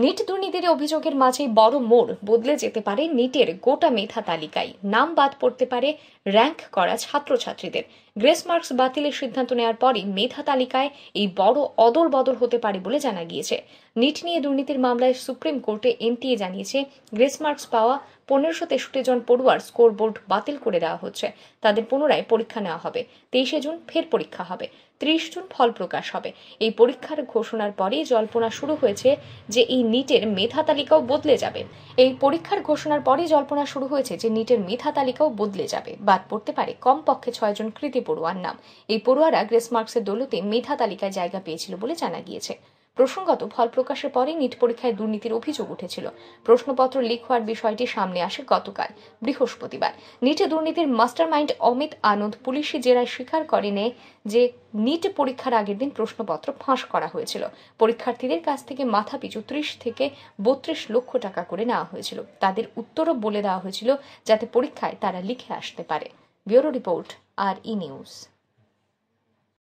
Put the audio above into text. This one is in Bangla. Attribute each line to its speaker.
Speaker 1: নিট দুর্নীতির অভিযোগের মাঝে বড় মোড় বদলে যেতে পারে নিটের গোটা মেধা তালিকায়। নাম বাদ পড়তে পারে র্যাঙ্ক করা ছাত্রছাত্রীদের। গ্রেস মার্কস বাতিলের সিদ্ধান্ত নেওয়ার পরই মেধা তালিকায় এই বড় অদল বদল হতে পারে বলে জানা গিয়েছে। নিট নিয়ে দুর্নীতির মামলায় সুপ্রিম কোর্টে এনটিএ জানিয়েছে, গ্রেস মার্কস পাওয়া 1563 জন পড়ুয়ার স্কোর বোর্ড বাতিল করে দেওয়া হচ্ছে। তাদের পুনরায় পরীক্ষা নেওয়া হবে। 23শে জুন ফের পরীক্ষা হবে। 30 জুন ফল প্রকাশ হবে। এই পরীক্ষার ঘোষণার পরেই জল্পনা শুরু হয়েছে যে এই নিটের মেধা তালিকাও বদলে যাবে। বাদ পড়তে পারে কমপক্ষে 6 জন কৃতী পড়ুয়ার নাম। এই পড়ুয়ারা গ্রেস মার্কসের দৌলতে মেধা তালিকায় জায়গা পেয়েছিল বলে জানা গিয়েছে। প্রসঙ্গত, ফল প্রকাশের পরে নিট পরীক্ষায় দুর্নীতির অভিযোগ উঠেছিল। প্রশ্নপত্র লিক হওয়ার বিষয়টি সামনে আসে গতকাল বৃহস্পতিবার। নিটে দুর্নীতির মাস্টারমাইন্ড অমিত আনন্দ পুলিশি জেরায় স্বীকার করেন যে নিট পরীক্ষার আগের দিন প্রশ্নপত্র ফাঁস করা হয়েছিল। পরীক্ষার্থীদের কাছ থেকে মাথাপিছু 30 থেকে 32 লক্ষ টাকা করে নেওয়া হয়েছিল। তাদের উত্তরও বলে দেওয়া হয়েছিল যাতে পরীক্ষায় তারা লিখে আসতে পারে। Bureau report, RE news.